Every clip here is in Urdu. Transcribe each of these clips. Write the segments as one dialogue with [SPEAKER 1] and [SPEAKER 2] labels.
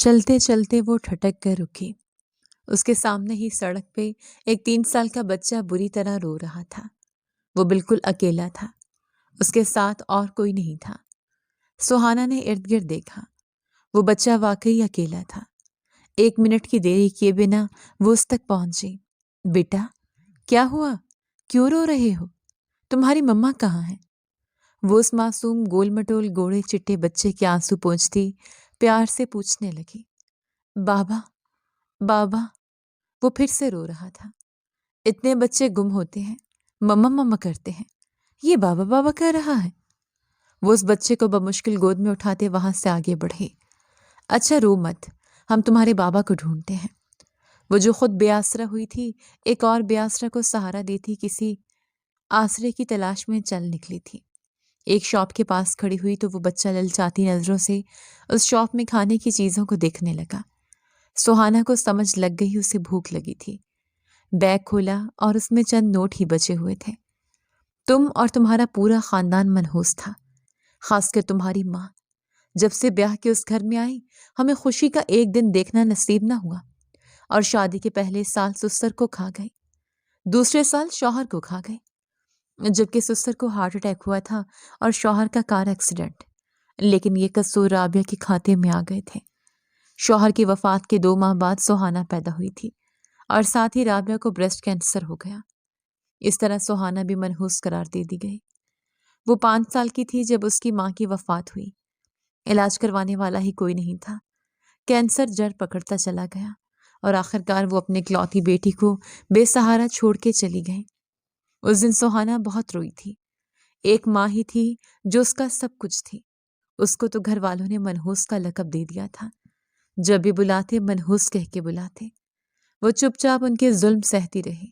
[SPEAKER 1] چلتے چلتے وہ ٹھٹک کر رکی۔ اس کے سامنے ہی سڑک پہ ایک 3 سال کا بچہ بری طرح رو رہا تھا۔ وہ بالکل اکیلا تھا، اس کے ساتھ اور کوئی نہیں تھا۔ سہانا نے ارد گرد دیکھا، وہ بچہ واقعی اکیلا تھا۔ 1 منٹ کی دیری کیے بنا وہ اس تک پہنچی۔ بیٹا کیا ہوا؟ کیوں رو رہے ہو؟ تمہاری مما کہاں ہے؟ وہ اس معصوم گول مٹول گوڑے چٹے بچے کے آنسو پونچھتی پیار سے پوچھنے لگی۔ بابا بابا۔ وہ پھر سے رو رہا تھا۔ اتنے بچے گم ہوتے ہیں، مما مما کرتے ہیں، یہ بابا بابا کر رہا ہے۔ وہ اس بچے کو بمشکل گود میں اٹھاتے وہاں سے آگے بڑھے۔ اچھا رو مت، ہم تمہارے بابا کو ڈھونڈتے ہیں۔ وہ جو خود بے آسرا ہوئی تھی، ایک اور بے آسرا کو سہارا دیتی کسی آسرے کی تلاش میں چل نکلی تھی۔ ایک شاپ کے پاس کھڑی ہوئی تو وہ بچہ للچاتی نظروں سے اس شاپ میں کھانے کی چیزوں کو دیکھنے لگا۔ سہانا کو سمجھ لگ گئی اسے بھوک لگی تھی۔ بیگ کھولا اور اس میں چند نوٹ ہی بچے ہوئے تھے۔ تم اور تمہارا پورا خاندان منحوس تھا، خاص کر تمہاری ماں۔ جب سے بیاہ کے اس گھر میں آئی، ہمیں خوشی کا ایک دن دیکھنا نصیب نہ ہوا، اور شادی کے پہلے سال سسر کو کھا گئی، دوسرے سال شوہر کو کھا گئی، جبکہ سسر کو ہارٹ اٹیک ہوا تھا اور شوہر کا کار ایکسیڈنٹ۔ لیکن یہ قصور رابعہ کے کھاتے میں آ گئے تھے۔ شوہر کی وفات کے 2 ماہ بعد سہانا پیدا ہوئی تھی، اور ساتھ ہی رابعہ کو بریسٹ کینسر ہو گیا۔ اس طرح سہانا بھی منحوس قرار دے دی گئی۔ وہ 5 سال کی تھی جب اس کی ماں کی وفات ہوئی۔ علاج کروانے والا ہی کوئی نہیں تھا۔ کینسر جڑ پکڑتا چلا گیا، اور آخرکار وہ اپنے اکلوتی بیٹی کو بے سہارا چھوڑ کے چلی گئی۔ اس دن سہانا بہت روئی تھی۔ ایک ماں ہی تھی جو اس کا سب کچھ تھی۔ اس کو تو گھر والوں نے منحوس کا لقب دے دیا تھا۔ جب بھی بلاتے منحوس کہہ کے بلاتے۔ وہ چپ چاپ ان کے ظلم سہتی رہی۔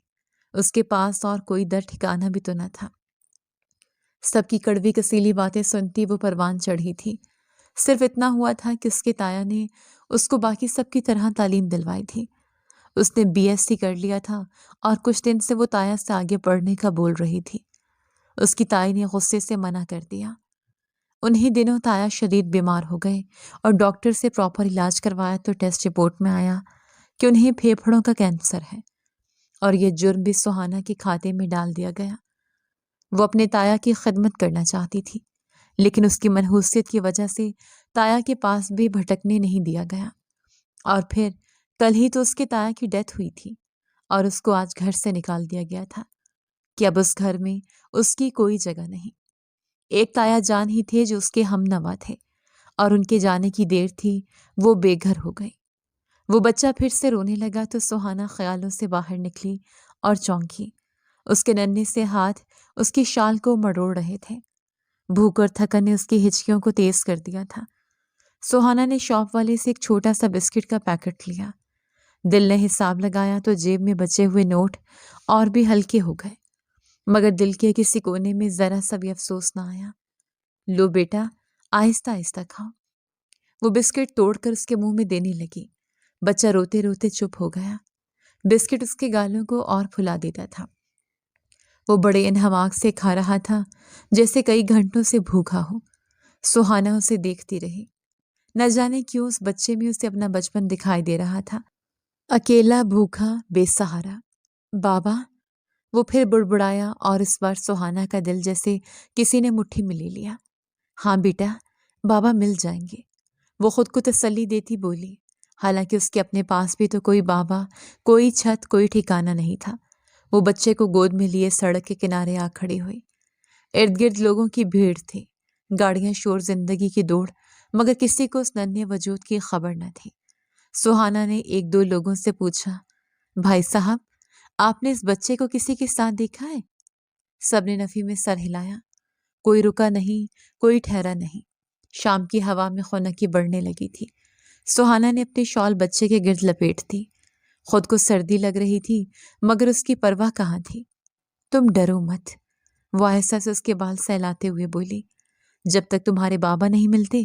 [SPEAKER 1] اس کے پاس اور کوئی در ٹھکانہ بھی تو نہ تھا۔ سب کی کڑوی کسیلی باتیں سنتی وہ پروان چڑھی تھی۔ صرف اتنا ہوا تھا کہ اس کے تایا نے اس کو باقی سب کی طرح تعلیم دلوائی تھی۔ اس نے BSc کر لیا تھا، اور کچھ دن سے وہ تایا سے آگے پڑھنے کا بول رہی تھی۔ اس کی تائی نے غصے سے منع کر دیا۔ انہی دنوں تایا شدید بیمار ہو گئے، اور ڈاکٹر سے پراپر علاج کروایا تو ٹیسٹ رپورٹ میں آیا کہ انہیں پھیپھڑوں کا کینسر ہے، اور یہ جرم بھی سہانا کے کھاتے میں ڈال دیا گیا۔ وہ اپنے تایا کی خدمت کرنا چاہتی تھی، لیکن اس کی منحوسیت کی وجہ سے تایا کے پاس بھی بھٹکنے نہیں دیا گیا۔ اور پھر کل ہی تو اس کے تایا کی ڈیتھ ہوئی تھی، اور اس کو آج گھر سے نکال دیا گیا تھا کہ اب اس گھر میں اس کی کوئی جگہ نہیں۔ ایک تایا جان ہی تھے جو اس کے ہم نوا تھے، اور ان کے جانے کی دیر تھی وہ بے گھر ہو گئی۔ وہ بچہ پھر سے رونے لگا تو سہانا خیالوں سے باہر نکلی اور چونکی۔ اس کے ننھے سے ہاتھ اس کی شال کو مروڑ رہے تھے۔ بھوک اور تھکن نے اس کی ہچکیوں کو تیز کر دیا تھا۔ سہانا نے شاپ والے سے ایک چھوٹا سا بسکٹ کا پیکٹ لیا۔ دل نے حساب لگایا تو جیب میں بچے ہوئے نوٹ اور بھی ہلکے ہو گئے، مگر دل کے کسی کونے میں ذرا سا بھی افسوس نہ آیا۔ لو بیٹا، آہستہ آہستہ کھاؤ۔ وہ بسکٹ توڑ کر اس کے منہ میں دینے لگی۔ بچہ روتے روتے چپ ہو گیا۔ بسکٹ اس کے گالوں کو اور پھلا دیتا تھا۔ وہ بڑے انہماک سے کھا رہا تھا جیسے کئی گھنٹوں سے بھوکا ہو۔ سہانا اسے دیکھتی رہی۔ نہ جانے کیوں اس بچے میں اسے اپنا بچپن دکھائی دے رہا تھا، اکیلا، بھوکا، بے سہارا۔ بابا، وہ پھر بڑبڑایا، اور اس بار سہانا کا دل جیسے کسی نے مٹھی میں لے لیا۔ ہاں بیٹا، بابا مل جائیں گے، وہ خود کو تسلی دیتی بولی، حالانکہ اس کے اپنے پاس بھی تو کوئی بابا، کوئی چھت، کوئی ٹھکانہ نہیں تھا۔ وہ بچے کو گود میں لیے سڑک کے کنارے آ کھڑی ہوئی۔ ارد گرد لوگوں کی بھیڑ تھی، گاڑیاں، شور، زندگی کی دوڑ، مگر کسی کو اس ننھے وجود کی خبر نہ تھی۔ سہانا نے 1-2 لوگوں سے پوچھا، بھائی صاحب، آپ نے اس بچے کو کسی کے ساتھ دیکھا ہے؟ سب نے نفی میں سر ہلایا۔ کوئی رکا نہیں، کوئی ٹھہرا نہیں۔ شام کی ہوا میں خنکی بڑھنے لگی تھی۔ سہانا نے اپنی شال بچے کے گرد لپیٹ دی۔ خود کو سردی لگ رہی تھی، مگر اس کی پرواہ کہاں تھی۔ تم ڈرو مت، وہ آہستہ سے اس کے بال سہلاتے ہوئے بولی۔ جب تک تمہارے بابا نہیں ملتے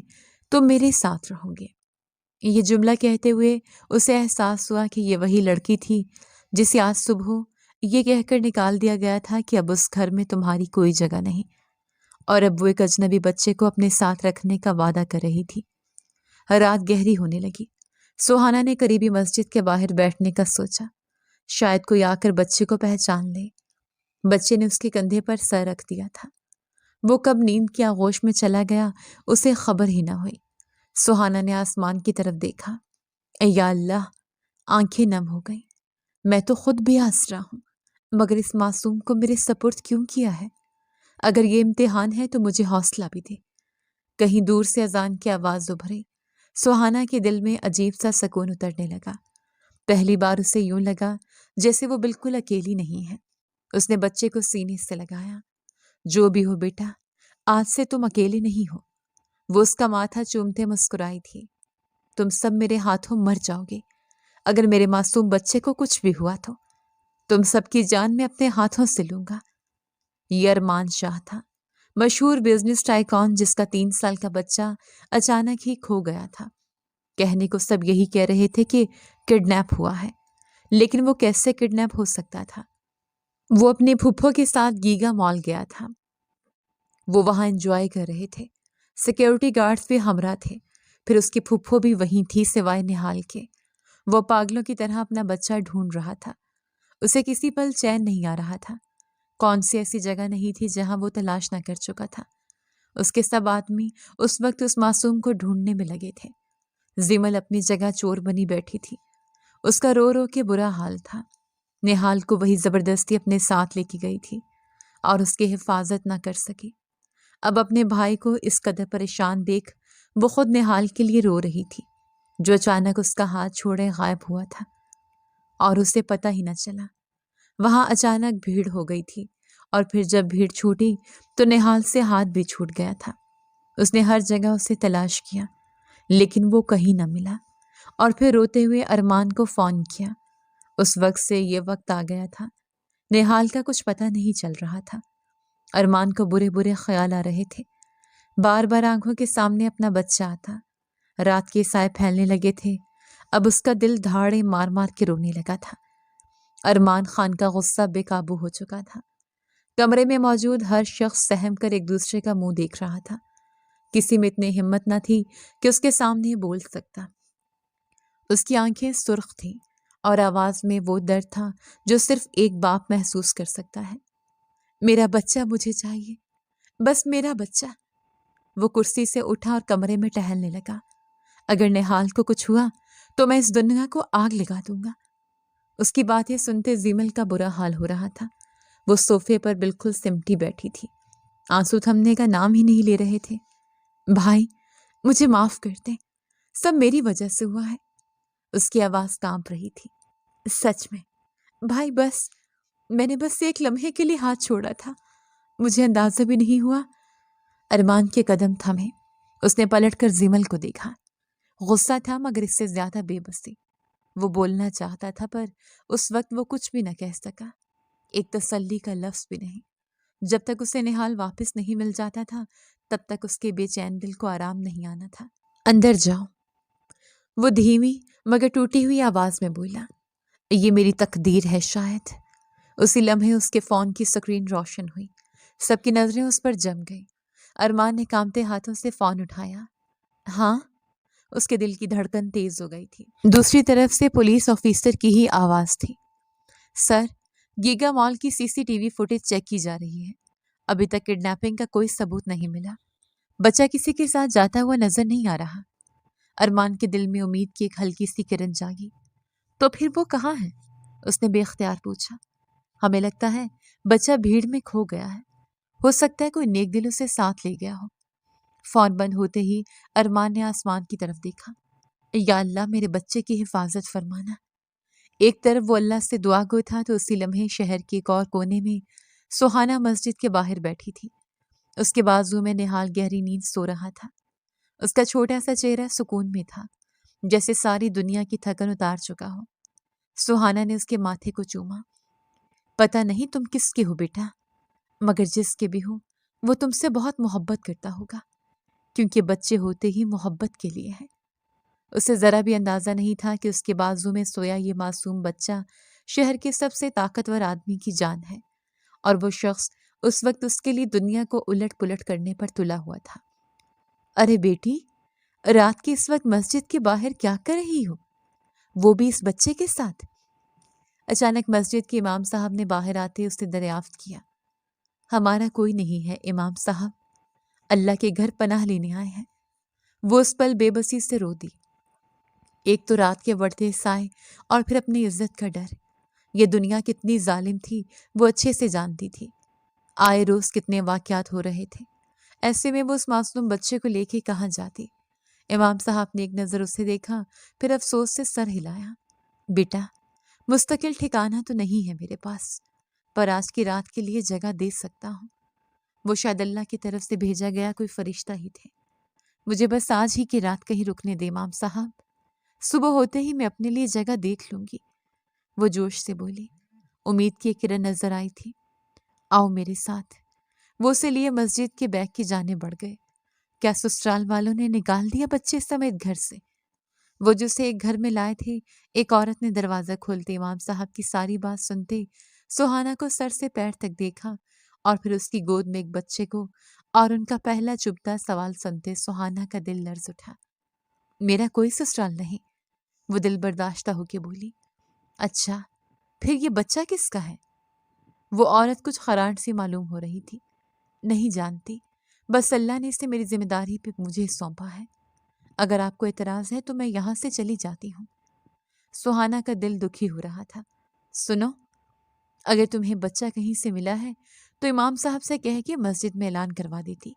[SPEAKER 1] تم میرے ساتھ رہو گے۔ یہ جملہ کہتے ہوئے اسے احساس ہوا کہ یہ وہی لڑکی تھی جسے آج صبح یہ کہہ کر نکال دیا گیا تھا کہ اب اس گھر میں تمہاری کوئی جگہ نہیں، اور اب وہ ایک اجنبی بچے کو اپنے ساتھ رکھنے کا وعدہ کر رہی تھی۔ رات گہری ہونے لگی۔ سہانا نے قریبی مسجد کے باہر بیٹھنے کا سوچا، شاید کوئی آ کر بچے کو پہچان لے۔ بچے نے اس کے کندھے پر سر رکھ دیا تھا۔ وہ کب نیند کی آغوش میں چلا گیا اسے خبر ہی نہ ہوئی۔ سہانا نے آسمان کی طرف دیکھا۔ اے یا اللہ! آنکھیں نم ہو گئیں۔ میں تو خود بھی آسرا ہوں، مگر اس معصوم کو میرے سپرد کیوں کیا ہے؟ اگر یہ امتحان ہے تو مجھے حوصلہ بھی دے۔ کہیں دور سے اذان کی آواز ابھری۔ سہانا کے دل میں عجیب سا سکون اترنے لگا۔ پہلی بار اسے یوں لگا جیسے وہ بالکل اکیلی نہیں ہے۔ اس نے بچے کو سینے سے لگایا۔ جو بھی ہو بیٹا، آج سے تم اکیلے نہیں ہو۔ وہ اس کا ماتھا چومتے مسکرائی تھی۔ تم سب میرے ہاتھوں مر جاؤ گے۔ اگر میرے معصوم بچے کو کچھ بھی ہوا تو تم سب کی جان میں اپنے ہاتھوں سے لوں گا۔ یہ ارمان شاہ تھا، مشہور بزنس ٹائکون جس کا 3 سال کا بچہ اچانک ہی کھو گیا تھا۔ کہنے کو سب یہی کہہ رہے تھے کہ کڈنیپ ہوا ہے، لیکن وہ کیسے کڈنیپ ہو سکتا تھا؟ وہ اپنے پھپھو کے ساتھ گیگا مال گیا تھا۔ وہ وہاں انجوائے کر رہے تھے۔ سیکیورٹی گارڈز بھی ہمراہ تھے۔ پھر اس کی پھپھو بھی وہیں تھی سوائے نہال کے۔ وہ پاگلوں کی طرح اپنا بچہ ڈھونڈ رہا تھا۔ اسے کسی پل چین نہیں آ رہا تھا۔ کون سی ایسی جگہ نہیں تھی جہاں وہ تلاش نہ کر چکا تھا۔ اس کے سب آدمی اس وقت اس معصوم کو ڈھونڈنے میں لگے تھے۔ زمل اپنی جگہ چور بنی بیٹھی تھی۔ اس کا رو رو کے برا حال تھا۔ نہال کو وہی زبردستی اپنے ساتھ لے کے گئی تھی اور اس کی حفاظت نہ کر سکی۔ اب اپنے بھائی کو اس قدر پریشان دیکھ وہ خود نہال کے لیے رو رہی تھی، جو اچانک اس کا ہاتھ چھوڑے غائب ہوا تھا اور اسے پتہ ہی نہ چلا۔ وہاں اچانک بھیڑ ہو گئی تھی اور پھر جب بھیڑ چھوٹی تو نہال سے ہاتھ بھی چھوٹ گیا تھا۔ اس نے ہر جگہ اسے تلاش کیا لیکن وہ کہیں نہ ملا، اور پھر روتے ہوئے ارمان کو فون کیا۔ اس وقت سے یہ وقت آ گیا تھا، نہال کا کچھ پتہ نہیں چل رہا تھا۔ ارمان کو برے برے خیال آ رہے تھے۔ بار بار آنکھوں کے سامنے اپنا بچہ آتا۔ رات کے سائے پھیلنے لگے تھے۔ اب اس کا دل دھاڑے مار مار کے رونے لگا تھا۔ ارمان خان کا غصہ بے قابو ہو چکا تھا۔ کمرے میں موجود ہر شخص سہم کر ایک دوسرے کا منہ دیکھ رہا تھا۔ کسی میں اتنی ہمت نہ تھی کہ اس کے سامنے بول سکتا۔ اس کی آنکھیں سرخ تھیں اور آواز میں وہ درد تھا جو صرف ایک باپ محسوس کر سکتا ہے۔ میرا بچہ مجھے چاہیے، بس میرا بچہ۔ وہ کرسی سے اٹھا اور کمرے میں ٹہلنے لگا۔ اگر نہال کو کچھ ہوا تو میں اس دنیا کو آگ لگا دوں گا۔ اس کی باتیں سنتے زیمل کا برا حال ہو رہا تھا۔ وہ صوفے پر بالکل سمٹی بیٹھی تھی، آنسو تھمنے کا نام ہی نہیں لے رہے تھے۔ بھائی، مجھے معاف کر دیں، سب میری وجہ سے ہوا ہے۔ اس کی آواز کانپ رہی تھی۔ سچ میں بھائی، میں نے بس ایک لمحے کے لیے ہاتھ چھوڑا تھا، مجھے اندازہ بھی نہیں ہوا۔ ارمان کے قدم تھمے۔ اس نے پلٹ کر زیمل کو دیکھا۔ غصہ تھا مگر اس سے زیادہ بے بسی۔ وہ بولنا چاہتا تھا پر اس وقت وہ کچھ بھی نہ کہہ سکا، ایک تسلی کا لفظ بھی نہیں۔ جب تک اسے نہال واپس نہیں مل جاتا تھا تب تک اس کے بے چین دل کو آرام نہیں آنا تھا۔ اندر جاؤ، وہ دھیمی مگر ٹوٹی ہوئی آواز میں بولا۔ یہ میری تقدیر ہے شاید۔ اسی لمحے اس کے فون کی سکرین روشن ہوئی۔ سب کی نظریں اس پر جم گئی۔ ارمان نے کانپتے ہاتھوں سے فون اٹھایا۔ ہاں؟ اس کے دل کی دھڑکن تیز ہو گئی تھی۔ دوسری طرف سے پولیس آفیسر کی ہی آواز تھی۔ سر، گیگا مال کی CCTV فوٹیج چیک کی جا رہی ہے۔ ابھی تک کڈنیپنگ کا کوئی ثبوت نہیں ملا۔ بچہ کسی کے ساتھ جاتا ہوا نظر نہیں آ رہا۔ ارمان کے دل میں امید کی ایک ہلکی سی کرن جاگی۔ تو پھر وہ کہاں ہے؟ اس نے بے اختیار پوچھا۔ ہمیں لگتا ہے بچہ بھیڑ میں کھو گیا ہے۔ ہو سکتا ہے کوئی نیک دل اسے ساتھ لے گیا ہو۔ فون بند ہوتے ہی ارمان نے آسمان کی طرف دیکھا۔ یا اللہ، میرے بچے کی حفاظت فرمانا۔ ایک طرف وہ اللہ سے دعا گو تھا تو اسی لمحے شہر کے ایک اور کونے میں سہانا مسجد کے باہر بیٹھی تھی۔ اس کے بازو میں نہال گہری نیند سو رہا تھا۔ اس کا چھوٹا سا چہرہ سکون میں تھا، جیسے ساری دنیا کی تھکن اتار چکا ہو۔ سہانا نے اس کے ماتھے کو چوما۔ پتہ نہیں تم کس کے ہو بیٹا، مگر جس کے بھی ہو وہ تم سے بہت محبت کرتا ہوگا، کیونکہ بچے ہوتے ہی محبت کے لیے ہیں۔ اسے ذرا بھی اندازہ نہیں تھا کہ اس کے بازو میں سویا یہ معصوم بچہ شہر کے سب سے طاقتور آدمی کی جان ہے، اور وہ شخص اس وقت اس کے لیے دنیا کو الٹ پلٹ کرنے پر تلا ہوا تھا۔ ارے بیٹی، رات کے اس وقت مسجد کے باہر کیا کر رہی ہو؟ وہ بھی اس بچے کے ساتھ؟ اچانک مسجد کے امام صاحب نے باہر آتے اس نے دریافت کیا۔ ہمارا کوئی نہیں ہے امام صاحب، اللہ کے گھر پناہ لینے آئے ہیں۔ وہ اس پل بے بسی سے رو دی۔ ایک تو رات کے بڑھتے سائے اور پھر اپنی عزت کا ڈر۔ یہ دنیا کتنی ظالم تھی وہ اچھے سے جانتی تھی۔ آئے روز کتنے واقعات ہو رہے تھے، ایسے میں وہ اس معصوم بچے کو لے کے کہاں جاتی؟ امام صاحب نے ایک نظر اسے دیکھا، پھر افسوس سے سر ہلایا۔ بیٹا، مستقل ٹھکانہ تو نہیں ہے میرے پاس، پر آج کی رات کے لیے جگہ دے سکتا ہوں۔ وہ شاید اللہ کی طرف سے بھیجا گیا کوئی فرشتہ ہی تھے۔ مجھے بس آج ہی کی رات کہیں رکنے دے امام صاحب، صبح ہوتے ہی میں اپنے لیے جگہ دیکھ لوں گی۔ وہ جوش سے بولی۔ امید کی ایک کرن نظر آئی تھی۔ آؤ میرے ساتھ۔ وہ اسے لیے مسجد کے بیگ کی جانب بڑھ گئے۔ کیا سسرال والوں نے نکال دیا بچے سمیت گھر سے؟ وہ جسے ایک گھر میں لائے تھے، ایک عورت نے دروازہ کھولتے امام صاحب کی ساری بات سنتے سہانا کو سر سے پیر تک دیکھا، اور پھر اس کی گود میں ایک بچے کو اور ان کا پہلا چبھتا سوال سنتے سہانا کا دل لرز اٹھا۔ میرا کوئی سسرال نہیں، وہ دل برداشتہ ہو کے بولی۔ اچھا، پھر یہ بچہ کس کا ہے؟ وہ عورت کچھ خراٹ سی معلوم ہو رہی تھی۔ نہیں جانتی، بس اللہ نے اسے میری ذمہ داری پہ مجھے سونپا ہے۔ اگر آپ کو اعتراض ہے تو میں یہاں سے چلی جاتی ہوں۔ سہانا کا دل دکھی ہو رہا تھا۔ سنو، اگر تمہیں بچہ کہیں سے ملا ہے تو امام صاحب سے کہہ کے مسجد میں اعلان کروا دیتی۔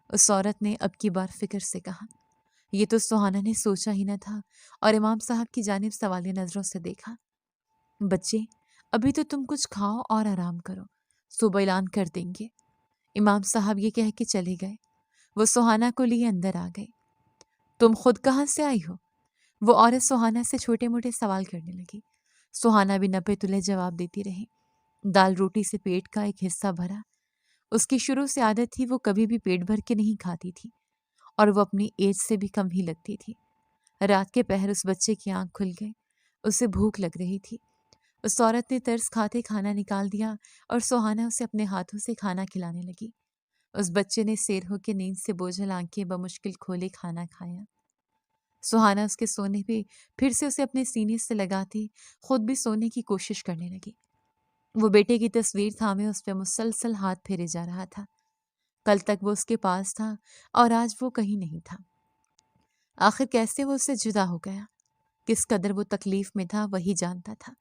[SPEAKER 1] اس عورت نے اب کی بار فکر سے کہا۔ یہ تو سہانا نے سوچا ہی نہ تھا، اور امام صاحب کی جانب سوالیہ نظروں سے دیکھا۔ بچے، ابھی تو تم کچھ کھاؤ اور آرام کرو، صبح اعلان کر دیں گے۔ امام صاحب یہ کہہ کے چلے گئے۔ وہ سہانا کو لیے اندر آ گئی۔ تم خود کہاں سے آئی ہو؟ وہ عورت سہانا سے چھوٹے موٹے سوال کرنے لگی۔ سہانا بھی نپے تلے جواب دیتی رہی۔ دال روٹی سے پیٹ کا ایک حصہ بھرا۔ اس کی شروع سے عادت تھی وہ کبھی بھی پیٹ بھر کے نہیں کھاتی تھی، اور وہ اپنی ایج سے بھی کم ہی لگتی تھی۔ رات کے پہر اس بچے کی آنکھ کھل گئی، اسے بھوک لگ رہی تھی۔ اس عورت نے ترس کھاتے کھانا نکال دیا اور سہانا اسے اپنے ہاتھوں سے کھانا کھلانے لگی۔ اس بچے نے سیر ہو کے نیند سے بوجھل آنکھیں بمشکل کھولے کھانا کھایا۔ سہانا اس کے سونے پہ پھر سے اسے اپنے سینے سے لگاتی خود بھی سونے کی کوشش کرنے لگی۔ وہ بیٹے کی تصویر تھامے اس پہ مسلسل ہاتھ پھیرے جا رہا تھا۔ کل تک وہ اس کے پاس تھا اور آج وہ کہیں نہیں تھا۔ آخر کیسے وہ اس سے جدا ہو گیا؟ کس قدر وہ تکلیف میں تھا وہی جانتا تھا۔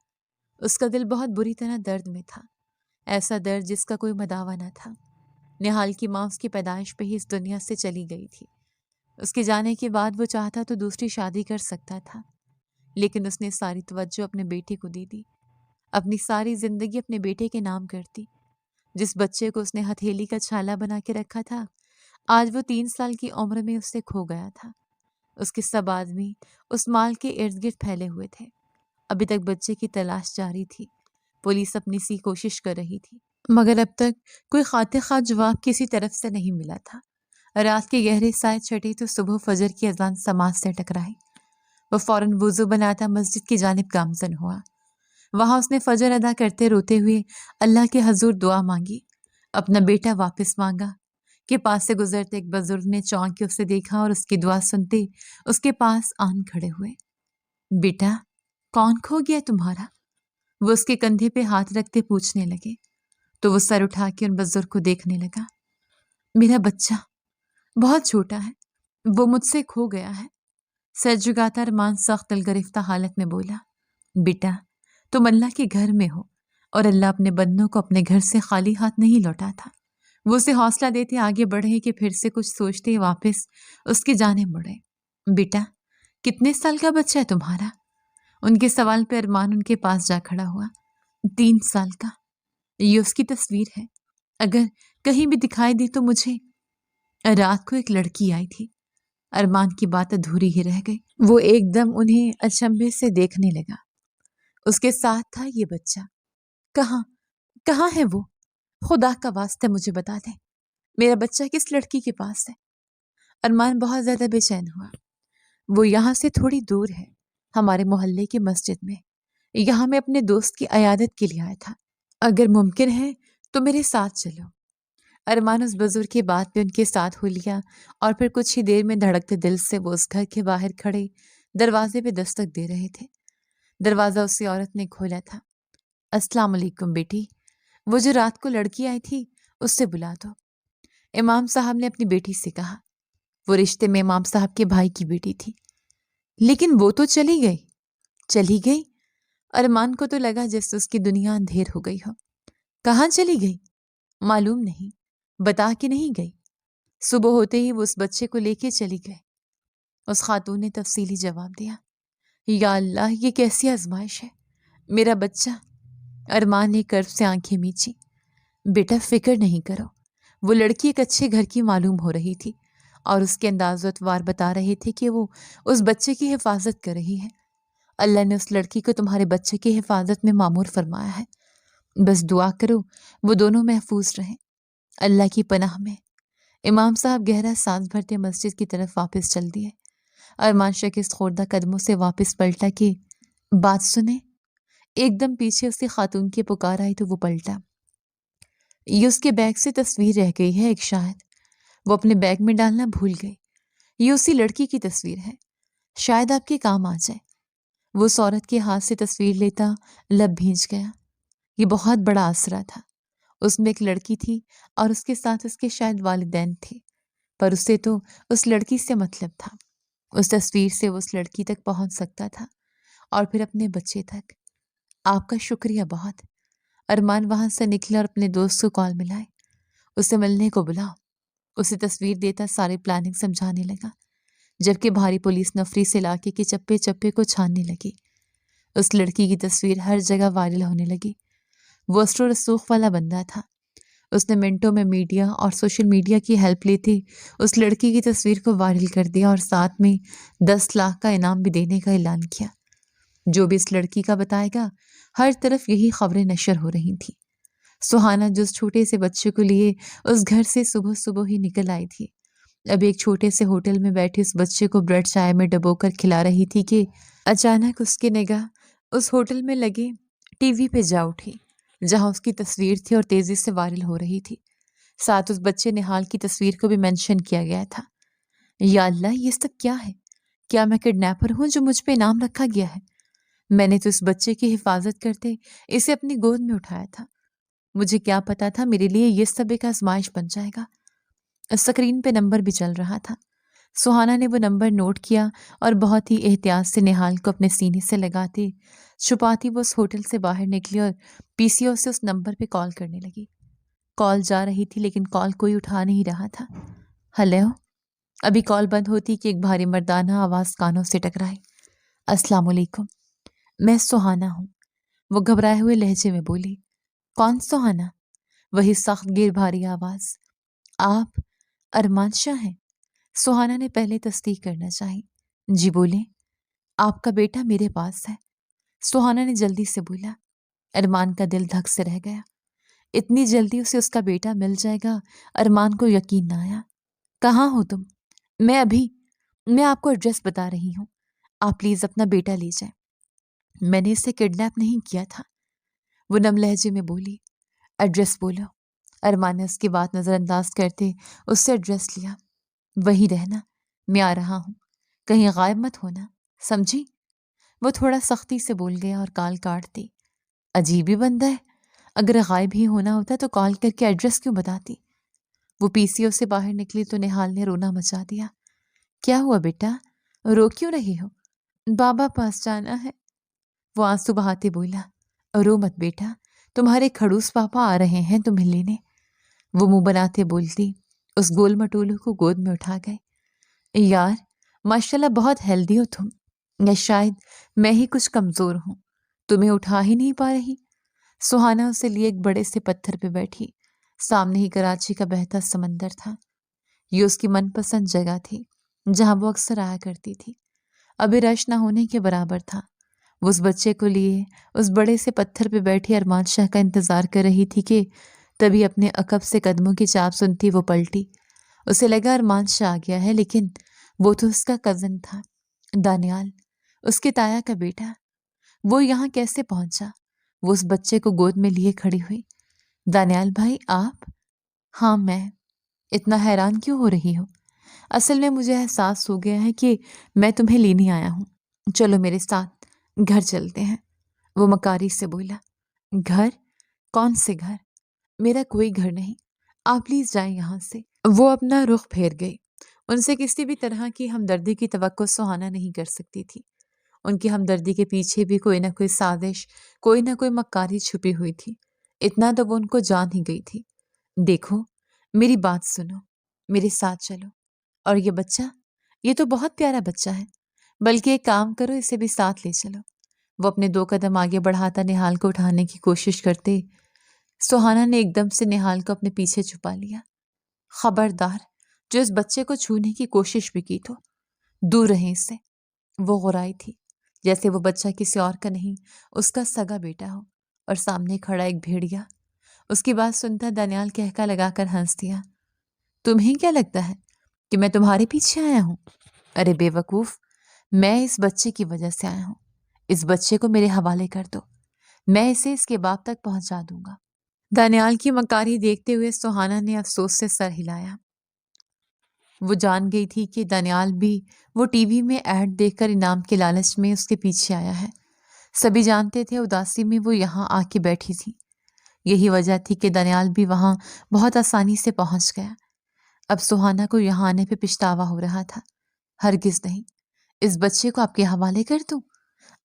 [SPEAKER 1] اس کا دل بہت بری طرح درد میں تھا، ایسا درد جس کا کوئی مداوا نہ تھا۔ نہال کی ماں اس کی پیدائش پہ ہی اس دنیا سے چلی گئی تھی۔ اس کے جانے کے بعد وہ چاہتا تو دوسری شادی کر سکتا تھا، لیکن اس نے ساری توجہ اپنے بیٹے کو دے دی، اپنی ساری زندگی اپنے بیٹے کے نام کرتی۔ جس بچے کو اس نے ہتھیلی کا چھالا بنا کے رکھا تھا، آج وہ 3 سال کی عمر میں اس سے کھو گیا تھا۔ اس کے سب آدمی اس مال کے ارد گرد پھیلے ہوئے تھے۔ ابھی تک بچے کی تلاش جاری تھی۔ پولیس اپنی سی کوشش کر رہی تھی، مگر اب تک کوئی خاطر خواہ جواب کسی طرف سے نہیں ملا تھا۔ رات کے گہرے سائے چھٹے تو صبح فجر کی اذان سماعت سے ٹکرائی۔ وہ فوراً وضو بناتا مسجد کی جانب گامزن ہوا۔ وہاں اس نے فجر ادا کرتے روتے ہوئے اللہ کے حضور دعا مانگی، اپنا بیٹا واپس مانگا۔ کے پاس سے گزرتے ایک بزرگ نے چونک کے اسے دیکھا اور اس کی دعا سنتے اس کے پاس آن کھڑے ہوئے۔ بیٹا، کون کھو گیا تمہارا؟ وہ اس کے کندھے پہ ہاتھ رکھتے پوچھنے لگے، تو وہ سر اٹھا کے ان بزرگ کو دیکھنے لگا۔ میرا بچہ بہت چھوٹا ہے، وہ مجھ سے کھو گیا ہے۔ سر جھکاتا ارمان سخت دل گرفتہ حالت میں بولا۔ بیٹا، تم اللہ کے گھر میں ہو، اور اللہ اپنے بندوں کو اپنے گھر سے خالی ہاتھ نہیں لوٹاتا۔ وہ اسے حوصلہ دیتے آگے بڑھے کہ پھر سے کچھ سوچتے واپس اس کی جانب مڑے۔ بیٹا، کتنے سال کا بچہ ہے تمہارا؟ ان کے سوال پہ ارمان ان کے پاس جا کھڑا ہوا۔ 3 سال کا۔ یہ اس کی تصویر ہے، اگر کہیں بھی دکھائی دی تو مجھے۔ رات کو ایک لڑکی آئی تھی۔ ارمان کی بات ادھوری ہی رہ گئی۔ وہ ایک دم انہیں اچنبھے سے دیکھنے لگا۔ اس کے ساتھ تھا یہ بچہ۔ کہاں ہے وہ؟ خدا کا واسطہ مجھے بتا دیں، میرا بچہ کس لڑکی کے پاس ہے؟ ارمان بہت زیادہ بے چین ہوا۔ وہ یہاں سے تھوڑی دور ہے، ہمارے محلے کی مسجد میں۔ یہاں میں اپنے دوست کی عیادت کے لیے آیا تھا، اگر ممکن ہے تو میرے ساتھ چلو۔ ارمان اس بزرگ کی بات پہ ان کے ساتھ ہو لیا، اور پھر کچھ ہی دیر میں دھڑکتے دل سے وہ اس گھر کے باہر کھڑے دروازے پہ دستک دے رہے تھے۔ دروازہ اسی عورت نے کھولا تھا۔ السلام علیکم بیٹی، وہ جو رات کو لڑکی آئی تھی اس سے بلا دو، امام صاحب نے اپنی بیٹی سے کہا۔ وہ رشتے میں امام صاحب کے بھائی کی بیٹی تھی۔ لیکن وہ تو چلی گئی۔ چلی گئی؟ ارمان کو تو لگا جیسے اس کی دنیا اندھیر ہو گئی ہو۔ کہاں چلی گئی؟ معلوم نہیں، بتا کے نہیں گئی۔ صبح ہوتے ہی وہ اس بچے کو لے کے چلی گئی۔ اس خاتون نے تفصیلی جواب دیا۔ یا اللہ، یہ کیسی آزمائش ہے! میرا بچہ! ارمان نے کرب سے آنکھیں میچی۔ بیٹا فکر نہیں کرو، وہ لڑکی ایک اچھے گھر کی معلوم ہو رہی تھی اور اس کے انداز و اطوار بتا رہے تھے کہ وہ اس بچے کی حفاظت کر رہی ہے۔ اللہ نے اس لڑکی کو تمہارے بچے کی حفاظت میں مامور فرمایا ہے۔ بس دعا کرو وہ دونوں محفوظ رہیں، اللہ کی پناہ میں۔ امام صاحب گہرا سانس بھرتے مسجد کی طرف واپس چل دیے۔ ارمان شکست خوردہ قدموں سے واپس پلٹا کہ بات سنیں۔ ایک دم پیچھے اس کی خاتون کی پکار آئی تو وہ پلٹا۔ یہ اس کے بیگ سے تصویر رہ گئی ہے ایک، شاید وہ اپنے بیگ میں ڈالنا بھول گئی۔ یہ اسی لڑکی کی تصویر ہے، شاید آپ کے کام آ جائے۔ وہ اس عورت کے ہاتھ سے تصویر لیتا لب بھیج گیا۔ یہ بہت بڑا آسرا تھا۔ اس میں ایک لڑکی تھی اور اس کے ساتھ اس کے شاید والدین تھے، پر اسے تو اس لڑکی سے مطلب تھا۔ اس تصویر سے وہ اس لڑکی تک پہنچ سکتا تھا اور پھر اپنے بچے تک۔ آپ کا شکریہ بہت۔ ارمان وہاں سے نکلا اور اپنے دوست کو کال ملائے۔ اسے ملنے کو بلاؤ۔ اسے تصویر دیتا ساری پلاننگ سمجھانے لگا، جبکہ بھاری پولیس نفری سے علاقے کے چپے چپے کو چھاننے لگی۔ اس لڑکی کی تصویر ہر جگہ وائرل ہونے لگی۔ وہ اثر و رسوخ والا بندہ تھا۔ اس نے منٹوں میں میڈیا اور سوشل میڈیا کی ہیلپ لیتی اس لڑکی کی تصویر کو وائرل کر دیا اور ساتھ میں 10 لاکھ کا انعام بھی دینے کا اعلان کیا۔ جو بھی اس لڑکی کا بتائے گا، ہر طرف یہی خبریں نشر ہو رہی تھیں۔ سہانا جو اس چھوٹے سے بچے کو لیے اس گھر سے صبح صبح ہی نکل آئی تھی، اب ایک چھوٹے سے ہوٹل میں بیٹھے اس بچے کو بریڈ چائے میں ڈبو کر کھلا رہی تھی کہ اچانک اس کی نگاہ اس ہوٹل میں لگے ٹی وی پہ جا اٹھی، جہاں اس کی تصویر تھی اور تیزی سے وائرل ہو رہی تھی۔ ساتھ اس بچے نہال کی تصویر کو بھی مینشن کیا گیا تھا۔ یا اللہ، یہ سب کیا ہے؟ کیا میں کڈنیپر ہوں جو مجھ پہ انعام رکھا گیا ہے؟ میں نے تو اس بچے کی حفاظت کرتے اسے اپنی گود میں اٹھایا تھا۔ مجھے کیا پتا تھا میرے لیے یہ سب ایک آزمائش بن جائے گا۔ اسکرین پہ نمبر بھی چل رہا تھا۔ سہانا نے وہ نمبر نوٹ کیا اور بہت ہی احتیاط سے نہال کو اپنے سینے سے لگاتے چھپاتی وہ اس ہوٹل سے باہر نکلی اور پی سی او سے اس نمبر پہ کال کرنے لگی۔ کال جا رہی تھی لیکن کال کوئی اٹھا نہیں رہا تھا۔ ہیلو۔ ابھی کال بند ہوتی کہ ایک بھاری مردانہ آواز کانوں سے ٹکرائی۔ السلام علیکم، میں سہانا ہوں، وہ گھبرائے ہوئے لہجے میں بولی۔ کون سہانا؟ وہی سخت گیر بھاری آواز۔ آپ ارمان شاہ ہیں؟ سہانا نے پہلے تصدیق کرنا چاہی۔ جی بولیں۔ آپ کا بیٹا میرے پاس ہے، سہانا نے جلدی سے بولا۔ ارمان کا دل دھک سے رہ گیا۔ اتنی جلدی اسے اس کا بیٹا مل جائے گا، ارمان کو یقین نہ آیا۔ کہاں ہو تم؟ میں آپ کو ایڈریس بتا رہی ہوں، آپ پلیز اپنا بیٹا لے جائیں۔ میں نے اسے کڈنیپ نہیں کیا تھا، وہ نم لہجے میں بولی۔ ایڈریس بولو۔ ارمان نے اس کی بات نظر انداز کرتے اس سے ایڈریس لیا۔ وہی رہنا، میں آ رہا ہوں، کہیں غائب مت ہونا، سمجھی؟ وہ تھوڑا سختی سے بول گیا اور کال کاٹ دی۔ عجیب ہی بندہ ہے، اگر غائب ہی ہونا ہوتا تو کال کر کے ایڈریس کیوں بتاتی؟ وہ پی سی او سے باہر نکلی تو نہال نے رونا مچا دیا۔ کیا ہوا بیٹا، رو کیوں رہی ہو؟ بابا پاس جانا ہے، وہ آنسو بہاتے بولا۔ رو مت بیٹا، تمہارے کھڑوس پاپا آ رہے ہیں تمہیں لینے، وہ منہ بناتے بولتی اس گول مٹولو کو گود میں اٹھا گئے۔ یار ماشاءاللہ بہت ہیلدی ہو تم، یا شاید میں ہی کچھ کمزور ہوں، تمہیں اٹھا ہی نہیں پا رہی۔ سہانا اسے لیے ایک بڑے سے پتھر پہ بیٹھی۔ سامنے ہی کراچی کا بہتا سمندر تھا۔ یہ اس کی من پسند جگہ تھی جہاں وہ اکثر آیا کرتی تھی۔ ابھی رش نہ ہونے کے برابر تھا۔ وہ اس بچے کو لیے اس بڑے سے پتھر پہ بیٹھی ارمان شاہ کا انتظار کر رہی تھی کہ تبھی اپنے عقب سے قدموں کی چاپ سنتی وہ پلٹی۔ اسے لگا ارمان شاہ آ گیا ہے، لیکن وہ تو اس کا کزن تھا، دانیال، اس کے تایا کا بیٹا۔ وہ یہاں کیسے پہنچا؟ وہ اس بچے کو گود میں لیے کھڑی ہوئی۔ دانیال بھائی آپ؟ ہاں میں۔ اتنا حیران کیوں ہو رہی ہو؟ اصل میں مجھے احساس ہو گیا ہے کہ میں تمہیں لینے آیا ہوں، چلو میرے ساتھ، گھر چلتے ہیں، وہ مکاری سے بولا۔ گھر؟ کون سے گھر؟ میرا کوئی گھر نہیں، آپ پلیز جائیں یہاں سے۔ وہ اپنا رخ پھیر گئی۔ ان سے کسی بھی طرح کی ہمدردی کی توقع سہانا نہیں کر سکتی تھی۔ ان کی ہمدردی کے پیچھے بھی کوئی نہ کوئی سازش، کوئی نہ کوئی مکاری چھپی ہوئی تھی۔ اتنا تو وہ ان کو جان ہی گئی تھی۔ دیکھو، میری بات سنو، میرے ساتھ چلو۔ اور یہ بچہ، یہ تو بہت پیارا بچہ ہے، بلکہ ایک کام کرو، اسے بھی ساتھ لے چلو۔ وہ اپنے 2 قدم آگے بڑھاتا نہال کو اٹھانے کی کوشش کرتے، سہانا نے ایک دم سے نہال کو اپنے پیچھے چھپا لیا۔ خبردار، جو اس بچے کو چھونے کی کوشش بھی کی تو دور رہیں اس سے۔ وہ غرائی تھی، جیسے وہ بچہ کسی اور کا نہیں، اس کا سگا بیٹا ہو، اور سامنے کھڑا ایک بھیڑیا۔ اس کی بات سنتا دانیال کہکا لگا کر ہنس دیا۔ تمہیں کیا لگتا ہے کہ میں تمہارے پیچھے آیا ہوں؟ ارے بے وقوف، میں اس بچے کی وجہ سے آیا ہوں۔ اس بچے کو میرے حوالے کر دو، میں اسے اس کے باپ تک پہنچا دوں گا۔ دانیال کی مکاری دیکھتے ہوئے سہانا نے افسوس سے سر ہلایا۔ وہ جان گئی تھی کہ دانیال بھی وہ ٹی وی میں ایڈ دیکھ کر انعام کے لالچ میں اس کے پیچھے آیا ہے۔ سبھی جانتے تھے اداسی میں وہ یہاں آ کے بیٹھی تھی۔ یہی وجہ تھی کہ دانیال بھی وہاں بہت آسانی سے پہنچ گیا۔ اب سہانا کو یہاں آنے پہ پچھتاوا ہو رہا تھا۔ ہرگز نہیں، اس بچے کو آپ کے حوالے کر دوں؟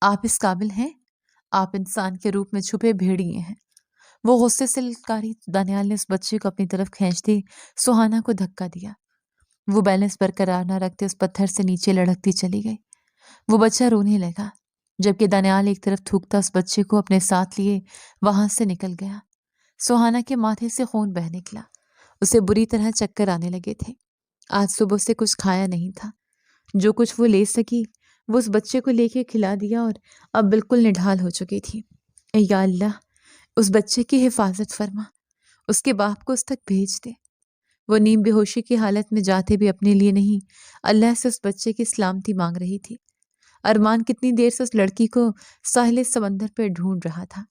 [SPEAKER 1] آپ اس قابل ہیں؟ آپ انسان کے روپ میں چھپے بھیڑیے ہیں۔ وہ غصے سے للکاری۔ دانیال نے اس بچے کو اپنی طرف کھینچتے سہانا کو دھکا دیا۔ وہ بیلنس برقرار نہ رکھتے اس پتھر سے نیچے لڑکتی چلی گئی۔ وہ بچہ رونے لگا، جبکہ دانیال ایک طرف تھوکتا اس بچے کو اپنے ساتھ لیے وہاں سے نکل گیا۔ سہانا کے ماتھے سے خون بہہ نکلا۔ اسے بری طرح چکر آنے لگے تھے۔ آج صبح سے کچھ کھایا نہیں تھا۔ جو کچھ وہ لے سکی وہ اس بچے کو لے کے کھلا دیا، اور اب بالکل نڈھال ہو چکی تھی۔ اے یا اللہ، اس بچے کی حفاظت فرما، اس کے باپ کو اس تک بھیج دے۔ وہ نیم بے ہوشی کی حالت میں جاتے بھی اپنے لیے نہیں، اللہ سے اس بچے کی سلامتی مانگ رہی تھی۔ ارمان کتنی دیر سے اس لڑکی کو ساحل سمندر پہ ڈھونڈ رہا تھا،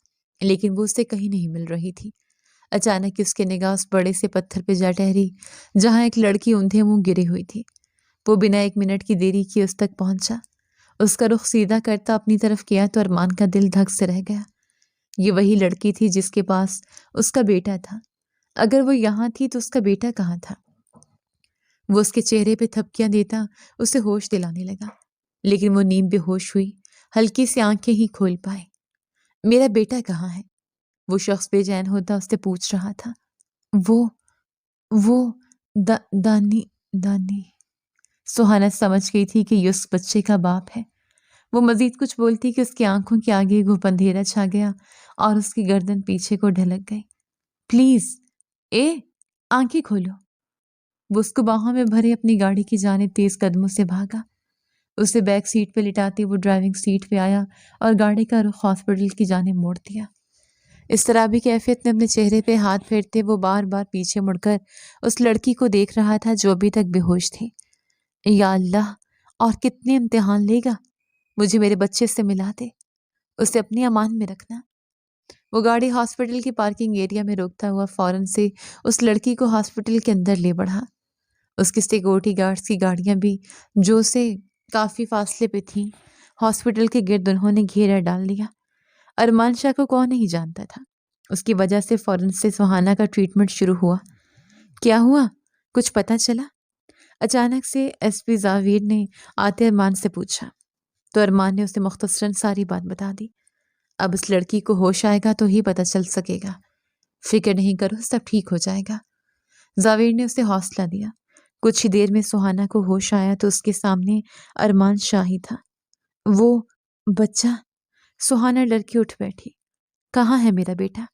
[SPEAKER 1] لیکن وہ اسے کہیں نہیں مل رہی تھی۔ اچانک اس کے نگاہ اس بڑے سے پتھر پہ جا ٹہری جہاں ایک لڑکی اوندھے منہ گری ہوئی تھی۔ وہ بنا 1 منٹ کی دیری کیے اس تک پہنچا۔ اس کا رخ سیدھا کرتا اپنی طرف کیا تو ارمان کا دل دھک سے رہ گیا۔ یہ وہی لڑکی تھی جس کے پاس اس کا بیٹا تھا۔ اگر وہ یہاں تھی تو اس کا بیٹا کہاں تھا؟ وہ اس کے چہرے پہ تھپکیاں دیتا اسے ہوش دلانے لگا، لیکن وہ نیم بے ہوش ہوئی، ہلکی سی آنکھیں ہی کھول پائے۔ میرا بیٹا کہاں ہے؟ وہ شخص بے چین ہوتا اس سے پوچھ رہا تھا۔ وہ دانی سہانا سمجھ گئی تھی کہ یہ اس بچے کا باپ ہے۔ وہ مزید کچھ بولتی کہ اس کی آنکھوں کے آگے گھپ اندھیرا چھا گیا اور اس کی گردن پیچھے کو ڈھلک گئی۔ پلیز، آنکھیں کھولو۔ وہ اس کو باہوں میں بھرے اپنی گاڑی کی جانب تیز قدموں سے بھاگا۔ اسے بیک سیٹ پہ لٹاتے وہ ڈرائیونگ سیٹ پہ آیا اور گاڑی کا رخ ہاسپٹل کی جانب موڑ دیا۔ اس طرح بھی کیفیت میں اپنے چہرے پہ ہاتھ پھیرتے وہ بار بار پیچھے مڑ کر اس لڑکی کو دیکھ رہا تھا جو ابھی تک بے ہوش تھی۔ یا اللہ، اور کتنے امتحان لے گا؟ مجھے میرے بچے سے ملا دے، اسے اپنی امان میں رکھنا۔ وہ گاڑی ہاسپٹل کی پارکنگ ایریا میں روکتا ہوا فوراً سے اس لڑکی کو ہاسپٹل کے اندر لے بڑھا۔ اس کی سیکورٹی گارڈز کی گاڑیاں بھی جو سے کافی فاصلے پہ تھیں، ہاسپٹل کے گرد انہوں نے گھیرا ڈال لیا۔ ارمان شاہ کو کون نہیں جانتا تھا، اس کی وجہ سے فوراً سے سہانا کا ٹریٹمنٹ شروع ہوا۔ کیا ہوا؟ کچھ پتہ چلا؟ اچانک سے ایس پی زاویر نے آتے ارمان سے پوچھا، تو ارمان نے اسے مختصراً ساری بات بتا دی۔ اب اس لڑکی کو ہوش آئے گا تو ہی پتہ چل سکے گا۔ فکر نہیں کرو، سب ٹھیک ہو جائے گا۔ زاویر نے اسے حوصلہ دیا۔ کچھ ہی دیر میں سہانا کو ہوش آیا تو اس کے سامنے ارمان شاہ ہی تھا۔ وہ بچہ؟ سہانا ڈر کے اٹھ بیٹھی۔ کہاں ہے میرا بیٹا؟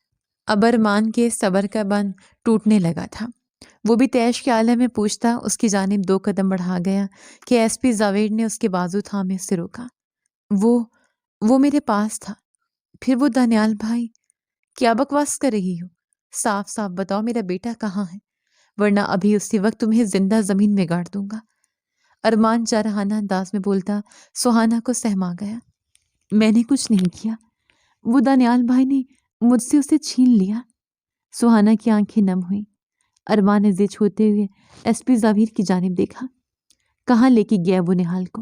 [SPEAKER 1] اب ارمان کے صبر کا بند ٹوٹنے لگا تھا۔ وہ بھی تیش کے عالم میں پوچھتا اس کی جانب 2 قدم بڑھا گیا کہ ایس پی زاویر نے اس کے بازو تھامے اسے روکا۔ وہ میرے پاس تھا۔ پھر وہ دانیال بھائی؟ کیا بکواس کر رہی ہو؟ صاف صاف بتاؤ میرا بیٹا کہاں ہے، ورنہ ابھی اسی وقت تمہیں زندہ زمین میں گاڑ دوں گا۔ ارمان جارحانہ انداز میں بولتا سہانا کو سہما گیا۔ میں نے کچھ نہیں کیا، وہ دانیال بھائی نے مجھ سے اسے چھین لیا۔ سہانا کی آنکھیں نم ہوئیں۔ ارمان نے زد چھوتے ہوئے ایس پی زاویر کی جانب دیکھا۔ کہاں لے کے گیا وہ نہال کو؟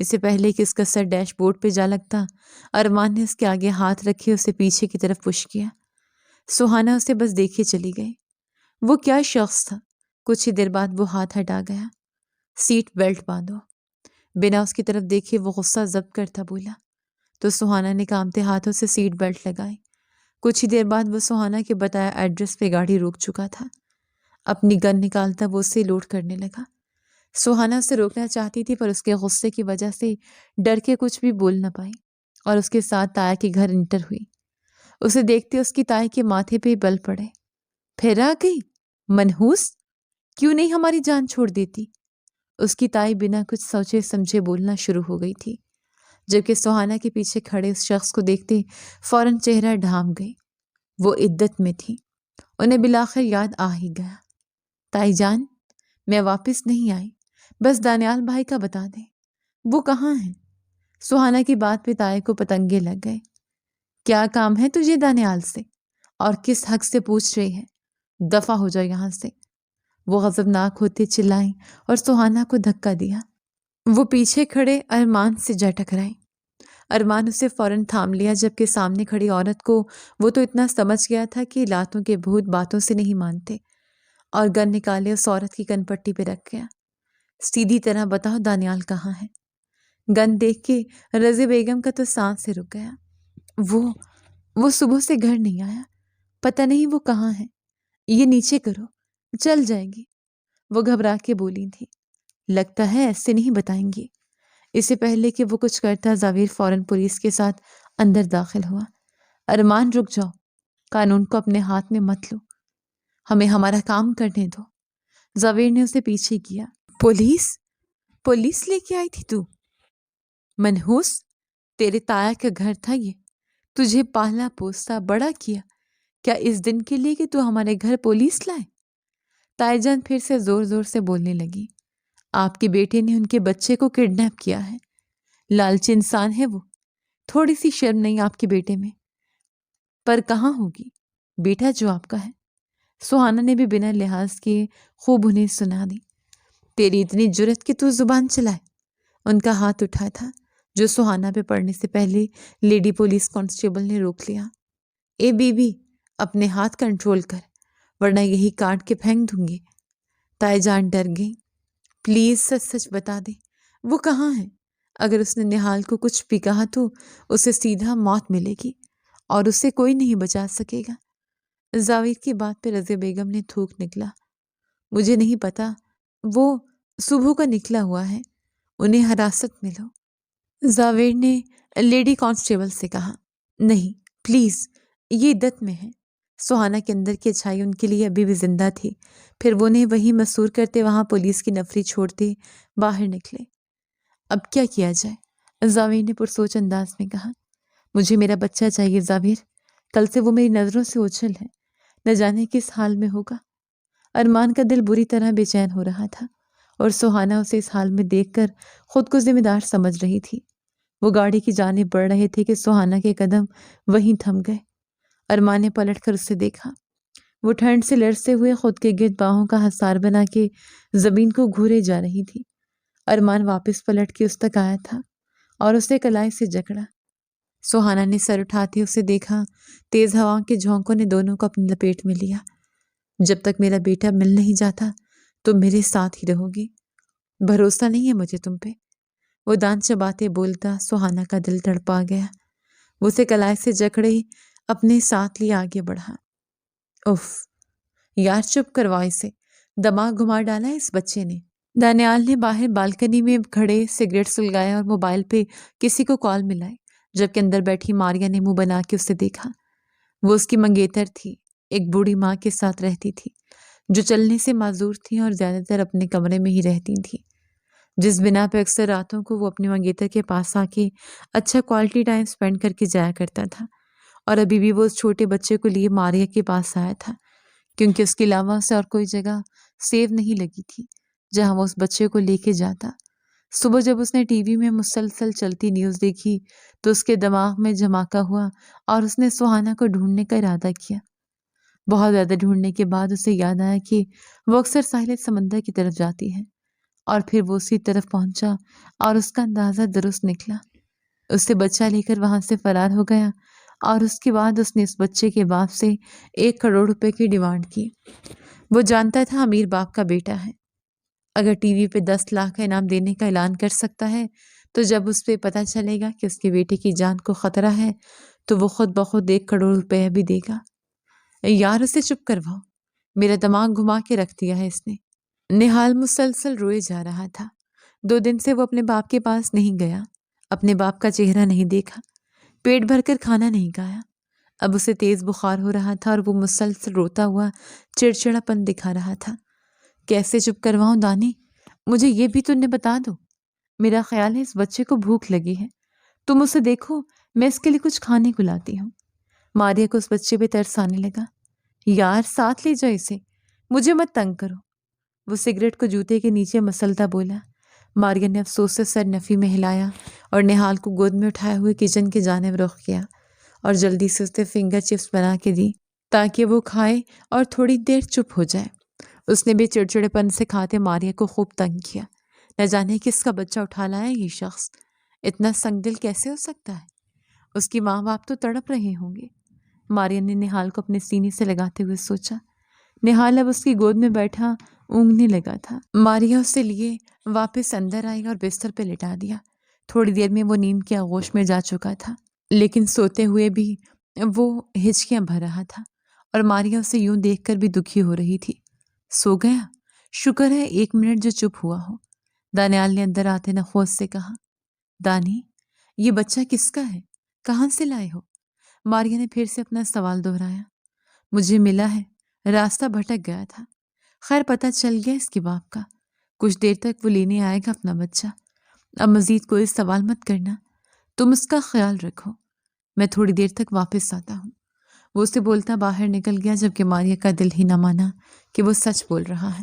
[SPEAKER 1] اس سے پہلے کہ اس کا سر ڈیش بورڈ پہ جا لگتا، ارمان نے اس کے آگے ہاتھ رکھے اسے پیچھے کی طرف پش کیا۔ سہانا اسے بس دیکھے چلی گئی۔ وہ کیا شخص تھا؟ کچھ ہی دیر بعد وہ ہاتھ ہٹا گیا۔ سیٹ بیلٹ باندھو۔ بنا اس کی طرف دیکھے وہ غصہ ضبط کرتا بولا، تو سہانا نے کانپتے ہاتھوں سے سیٹ بیلٹ لگائی۔ کچھ ہی دیر بعد وہ سہانا کے بتایا ایڈریس پہ گاڑی روک چکا تھا۔ اپنی گن نکالتا وہ اسے لوڈ کرنے لگا۔ سہانا اسے روکنا چاہتی تھی پر اس کے غصے کی وجہ سے ڈر کے کچھ بھی بول نہ پائی اور اس کے ساتھ تایا کے گھر انٹر ہوئی۔ اسے دیکھتے اس کی تائی کے ماتھے پہ بل پڑے۔ پھر آ گئی منحوس، کیوں نہیں ہماری جان چھوڑ دیتی؟ اس کی تائی بنا کچھ سوچے سمجھے بولنا شروع ہو گئی تھی، جبکہ سہانا کے پیچھے کھڑے اس شخص کو دیکھتے فوراً چہرہ ڈھانپ گئی۔ وہ عدت میں تھی۔ انہیں بالآخر یاد آ ہی گیا۔ تائی جان، میں واپس نہیں آئی، بس دانیال بھائی کا بتا دیں۔ وہ کہاں ہیں؟ سہانا کی بات پہ تائی کو پتنگے لگ گئے۔ کیا کام ہے تجھے دانیال سے اور کس حق سے پوچھ رہی ہے؟ دفع ہو جاؤ یہاں سے۔ وہ غضبناک ہوتے چلائیں اور سہانا کو دھکا دیا۔ وہ پیچھے کھڑے ارمان سے جا ٹکرائی۔ ارمان اسے فوراً تھام لیا، جبکہ سامنے کھڑی عورت کو وہ تو اتنا سمجھ گیا تھا کہ لاتوں کے بھوت باتوں سے نہیں مانتے، اور گن نکالے اس عورت کی کن پٹی پہ رکھ گیا۔ سیدھی طرح بتاؤ دانیال کہاں ہے؟ گن دیکھ کے رضی بیگم کا تو سانس سے رک گیا۔ وہ صبح سے گھر نہیں آیا، پتہ نہیں وہ کہاں ہے۔ یہ نیچے کرو، چل جائے گی، وہ گھبرا کے بولی تھی۔ لگتا ہے ایسے نہیں بتائیں گی۔ اس سے پہلے کہ وہ کچھ کرتا زاویر فوراً پولیس کے ساتھ اندر داخل ہوا۔ ارمان رک جاؤ، قانون کو اپنے ہاتھ میں مت لو، ہمیں ہمارا کام کرنے دو۔ زاویر نے اسے پیچھے کیا۔ پولیس لے کے آئی تھی تو؟ منحوس، تیرے تایا کا گھر تھا یہ، تجھے پالا پوستا بڑا کیا، کیا اس دن کے لیے کہ تو ہمارے گھر پولیس لائے؟ تائی جان پھر سے زور زور سے بولنے لگی۔ آپ کے بیٹے نے ان کے بچے کو کڈنیپ کیا ہے، لالچی انسان ہے وہ، تھوڑی سی شرم نہیں آپ کے بیٹے میں؟ پر کہاں ہوگی بیٹا جو آپ کا ہے؟ سہانا نے بھی بنا لحاظ کیے خوب انہیں سنا دی۔ تیری اتنی جرت کہ تو زبان چلائے؟ ان کا ہاتھ اٹھا تھا جو سہانا پہ پڑنے سے پہلے لیڈی پولیس کانسٹیبل نے روک لیا۔ اے بی بی، اپنے ہاتھ کنٹرول کر ورنہ یہی کاٹ کے پھینک دوں گے۔ تائی جان ڈر گئی۔ پلیز سچ سچ بتا دے، وہ کہاں ہے؟ اگر اس نے نہال کو کچھ بھی کہا تو اسے سیدھا موت ملے گی اور اسے کوئی نہیں بچا سکے گا۔ زاویر کی بات پہ رضیہ بیگم نے تھوک نکلا۔ مجھے نہیں پتا، وہ صبح کا نکلا ہوا ہے، انہیں حراست میں لو۔ زاویر نے لیڈی کانسٹیبل سے کہا۔ نہیں پلیز، یہ عدت میں ہے۔ سہانا کے اندر کی اچھائی ان کے لیے ابھی بھی زندہ تھی۔ پھر وہ انہیں وہیں مسور کرتے وہاں پولیس کی نفری چھوڑتے باہر نکلے۔ اب کیا کیا جائے؟ زاویر نے پرسوچ انداز میں کہا۔ مجھے میرا بچہ چاہیے زاویر، کل سے وہ میری نظروں سے اوجھل ہے، نہ جانے کس حال میں ہوگا۔ ارمان کا دل بری طرح بے چین ہو رہا تھا اور سہانا اسے اس حال میں دیکھ کر خود کو ذمہ دار سمجھ رہی تھی۔ وہ گاڑی کی جانب بڑھ رہے تھے کہ سہانا کے قدم وہیں تھم گئے۔ ارمان نے پلٹ کر اسے دیکھا۔ وہ ٹھنڈ سے لرزتے ہوئے خود کے گرد باہوں کا حصار بنا کے زمین کو گھورے جا رہی تھی۔ ارمان واپس پلٹ کے اس تک آیا تھا اور اسے کلائی سے جکڑا۔ سہانا نے سر اٹھاتے اسے دیکھا۔ تیز ہواؤں کے جھونکوں نے دونوں کو اپنی لپیٹ میں لیا۔ جب تک میرا بیٹا مل نہیں جاتا تم میرے ساتھ ہی رہو گی، بھروسہ نہیں ہے مجھے تم پہ؟ وہ دانت چباتے بولتا۔ سہانا کا دل تڑپا گیا۔ وہ اسے کلائی سے جکڑے اپنے ساتھ لیے آگے بڑھا۔ اف یار، چپ کرواؤ اسے، دماغ گھما ڈالا ہے اس بچے نے۔ دانیال نے باہر بالکنی میں کھڑے سگریٹ سلگایا اور موبائل پہ کسی کو کال ملائی، جبکہ اندر بیٹھی ماریا نے منہ بنا کے اسے دیکھا۔ وہ اس کی منگیتر تھی، ایک بوڑھی ماں کے ساتھ رہتی تھی جو چلنے سے معذور تھی اور زیادہ تر اپنے کمرے میں ہی رہتی تھی، جس بنا پہ اکثر راتوں کو وہ اپنی منگیتر کے پاس آ کے اچھا کوالٹی ٹائم سپینڈ کر کے جایا کرتا تھا۔ اور ابھی بھی وہ اس چھوٹے بچے کو لیے ماریا کے پاس آیا تھا، کیونکہ اس کے علاوہ اسے اور کوئی جگہ سیو نہیں لگی تھی جہاں وہ اس بچے کو لے کے جاتا۔ صبح جب اس نے ٹی وی میں مسلسل چلتی نیوز دیکھی تو اس کے دماغ میں جھماکہ ہوا اور اس نے سہانا کو ڈھونڈنے کا ارادہ کیا۔ بہت زیادہ ڈھونڈنے کے بعد اسے یاد آیا کہ وہ اکثر ساحل سمندر کی طرف جاتی ہے اور پھر وہ اسی طرف پہنچا اور اس کا اندازہ درست نکلا۔ اس سے بچہ لے کر وہاں سے فرار ہو گیا اور اس کے بعد اس نے اس بچے کے باپ سے 1 کروڑ روپے کی ڈیمانڈ کی۔ وہ جانتا تھا امیر باپ کا بیٹا ہے، اگر ٹی وی پہ 10 لاکھ کا انعام دینے کا اعلان کر سکتا ہے تو جب اس پہ پتہ چلے گا کہ اس کے بیٹے کی جان کو خطرہ ہے تو وہ خود بخود 1 کروڑ روپے بھی دے گا۔ یار اسے چپ کرواؤ، میرا دماغ گھما کے رکھ دیا ہے اس نے۔ نہال مسلسل روئے جا رہا تھا۔ 2 دن سے وہ اپنے باپ کے پاس نہیں گیا، اپنے باپ کا چہرہ نہیں دیکھا، پیٹ بھر کر کھانا نہیں کھایا۔ اب اسے تیز بخار ہو رہا تھا اور وہ مسلسل روتا ہوا چڑچڑا پن دکھا رہا تھا۔ کیسے چپ کرواؤں دانی؟ مجھے یہ بھی تم نے بتا دو۔ میرا خیال ہے اس بچے کو بھوک لگی ہے، تم اسے دیکھو، میں اس کے لیے کچھ کھانے کو لاتی ہوں۔ ماریا کو اس بچے پہ ترس آنے لگا۔ یار ساتھ لے جاؤ اسے، مجھے مت تنگ کرو۔ وہ سگریٹ کو جوتے کے نیچے مسلتا بولا۔ ماریا نے افسوس سے سر نفی میں ہلایا اور نہال کو گود میں اٹھائے ہوئے کچن کی جانب رخ کیا اور جلدی سے اسے فنگر چپس بنا کے دی تاکہ وہ کھائے اور تھوڑی دیر چپ ہو جائے۔ اس نے بھی چڑچڑے پن سے کھاتے ماریا کو خوب تنگ کیا۔ نہ جانے کس کا بچہ اٹھا لایا یہ شخص، اتنا سنگ دل کیسے ہو سکتا ہے؟ اس کی ماں باپ تو تڑپ رہے ہوں گے۔ ماریا نے نہال کو اپنے سینے سے لگاتے ہوئے سوچا۔ نہال اب اس کی گود میں بیٹھا اونگنے لگا تھا۔ ماریا اسے لیے واپس اندر آئی اور بستر پہ لٹا دیا۔ تھوڑی دیر میں وہ نیند کے آغوش میں جا چکا تھا، لیکن سوتے ہوئے بھی وہ ہچکیاں بھر رہا تھا اور ماریا اسے یوں دیکھ کر بھی دکھی ہو رہی تھی۔ سو گیا؟ شکر ہے 1 منٹ جو چپ ہوا ہو، دانیال نے اندر آتے نخوت سے کہا۔ دانی، یہ بچہ کس کا ہے؟ کہاں سے لائے ہو؟ ماریا نے پھر سے اپنا سوال دہرایا۔ مجھے ملا ہے، راستہ بھٹک گیا تھا، خیر پتہ چل گیا اس کے باپ کا۔ کچھ دیر تک وہ لینے آئے گا اپنا بچہ۔ اب مزید کوئی سوال مت کرنا، تم اس کا خیال رکھو، میں تھوڑی دیر تک واپس آتا ہوں۔ وہ اسے بولتا باہر نکل گیا جبکہ ماریا کا دل ہی نہ مانا کہ وہ سچ بول رہا ہے۔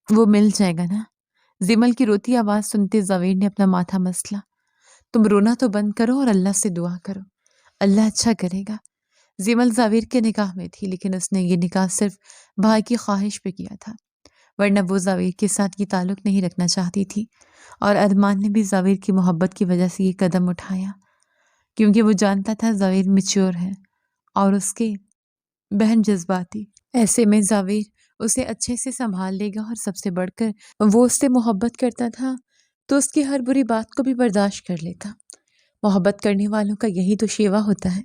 [SPEAKER 1] وہ مل جائے گا نا؟ زمل کی روتی آواز سنتے زویر نے اپنا ماتھا مسلا۔ تم رونا تو بند کرو اور اللہ سے دعا کرو، اللہ اچھا کرے گا۔ زمل زویر کے نکاح میں تھی، لیکن اس نے یہ نکاح صرف بھائی کی خواہش پہ کیا تھا، ورنہ وہ زویر کے ساتھ یہ تعلق نہیں رکھنا چاہتی تھی۔ اور ارمان نے بھی زویر کی محبت کی وجہ سے یہ قدم اٹھایا، کیونکہ وہ جانتا تھا زویر میچور ہے اور اس کے بہن جذباتی۔ ایسے میں زویر اسے اچھے سے سنبھال لے گا، اور سب سے بڑھ کر وہ اس سے محبت کرتا تھا تو اس کی ہر بری بات کو بھی برداشت کر لیتا۔ محبت کرنے والوں کا یہی تو شیوا ہوتا ہے۔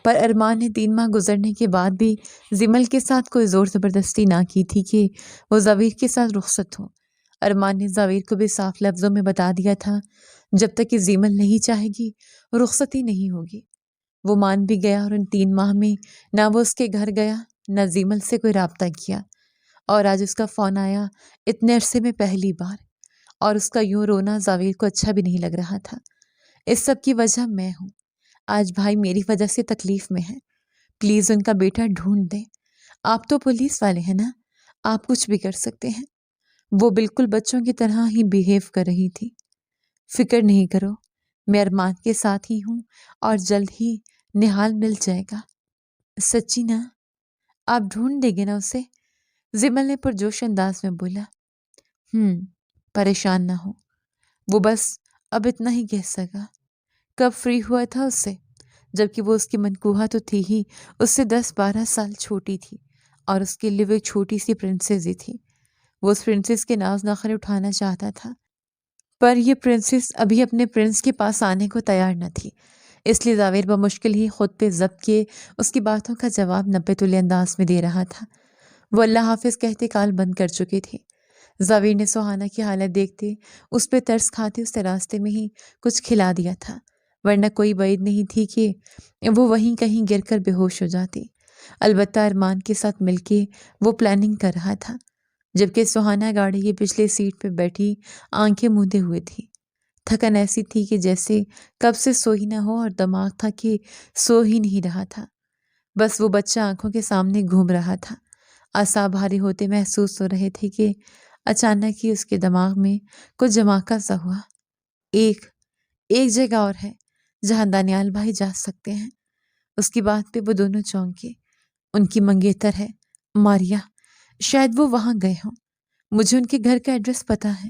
[SPEAKER 1] پر ارمان نے 3 ماہ گزرنے کے بعد بھی زمل کے ساتھ کوئی زور زبردستی نہ کی تھی کہ وہ زویر کے ساتھ رخصت ہو۔ ارمان نے زویر کو بھی صاف لفظوں میں بتا دیا تھا جب تک کہ زمل نہیں چاہے گی رخصتی نہیں ہوگی۔ وہ مان بھی گیا اور ان 3 ماہ میں نہ وہ اس کے گھر گیا نہ زمل سے کوئی رابطہ کیا، اور آج اس کا فون آیا اتنے عرصے میں پہلی بار، اور اس کا یوں رونا زویر کو اچھا بھی نہیں لگ رہا تھا۔ اس سب کی وجہ میں ہوں، آج بھائی میری وجہ سے تکلیف میں ہے، پلیز ان کا بیٹا ڈھونڈ دیں۔ آپ تو پولیس والے ہیں نا، آپ کچھ بھی کر سکتے ہیں۔ وہ بالکل بچوں کی طرح ہی بیہیو کر رہی تھی۔ فکر نہیں کرو، میں ارمان کے ساتھ ہی ہوں اور جلد ہی نہال مل جائے گا۔ سچی نا؟ آپ ڈھونڈ دیں گے نا اسے؟ زمل نے پرجوش انداز میں بولا۔ پریشان نہ ہو، وہ بس اب اتنا ہی کہہ سکا۔ کب فری ہوا تھا اس سے؟ جبکہ وہ اس کی منکوہا تو تھی ہی، اس سے 10-12 سال چھوٹی تھی، اور اس کے لیے وہ ایک چھوٹی سی پرنسس ہی تھی۔ وہ اس پرنسس کے ناز نخرے اٹھانا چاہتا تھا، پر یہ پرنسس ابھی اپنے پرنس کے پاس آنے کو تیار نہ تھی، اس لیے زویر بمشکل ہی خود پہ ضبط کیے اس کی باتوں کا جواب 90 تلے انداز میں دے رہا تھا۔ وہ اللہ حافظ کہتے کال بند کر چکے تھے۔ زویر نے سہانا کی حالت دیکھتے اس پہ ترس کھاتے اسے راستے میں ہی کچھ کھلا دیا تھا، ورنہ کوئی بعید نہیں تھی کہ وہ وہیں کہیں گر کر بے ہوش ہو جاتی۔ البتہ ارمان کے ساتھ مل کے وہ پلاننگ کر رہا تھا، جبکہ سہانا گاڑی کی پچھلے سیٹ پہ بیٹھی آنکھیں موندے ہوئے تھی۔ تھکن ایسی تھی کہ جیسے کب سے سوئی نہ ہو، اور دماغ تھا کہ سو ہی نہیں رہا تھا، بس وہ بچہ آنکھوں کے سامنے گھوم رہا تھا۔ اعصاب بھاری ہوتے محسوس ہو رہے تھے کہ اچانک ہی اس کے دماغ میں کچھ دھماکہ سا ہوا۔ ایک جگہ اور ہے جہاں دانیال بھائی جا سکتے ہیں۔ اس کی بات پہ وہ دونوں چونکے۔ ان کی منگیتر ہے ماریا، شاید وہ وہاں گئے ہوں، مجھے ان کے گھر کا ایڈریس پتا ہے۔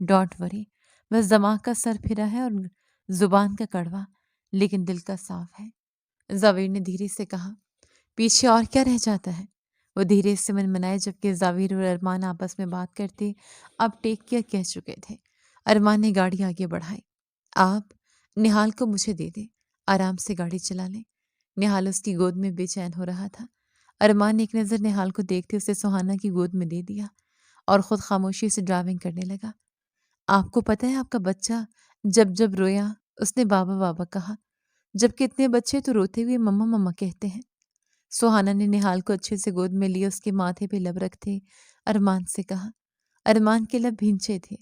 [SPEAKER 1] ڈونٹ وری، بس دماغ کا سر پھرا ہے اور زبان کا کڑوا، لیکن دل کا صاف ہے۔ زاویر نے دھیرے سے کہا۔ پیچھے اور کیا رہ جاتا ہے؟ وہ دھیرے سے منمنائے، جبکہ زاویر اور ارمان آپس میں بات کرتے اب ٹیک کیئر کہہ چکے تھے۔ ارمان نے گاڑی آگے بڑھائی۔ آپ نہال کو مجھے دے دیں، آرام سے گاڑی چلا لیں۔ نہال اس کی گود میں بے چین ہو رہا تھا۔ ارمان نے ایک نظر نہال کو دیکھتے اسے سہانا کی گود میں دے دیا اور خود خاموشی سے ڈرائیونگ کرنے لگا۔ آپ کو پتہ ہے آپ کا بچہ جب جب رویا اس نے بابا بابا کہا، جبکہ اتنے بچے تو روتے ہوئے مما مما کہتے ہیں۔ سہانا نے نہال کو اچھے سے گود میں لی، اس کے ماتھے پہ لب رکھتے ارمان سے کہا۔ ارمان کے لب بھینچے تھے،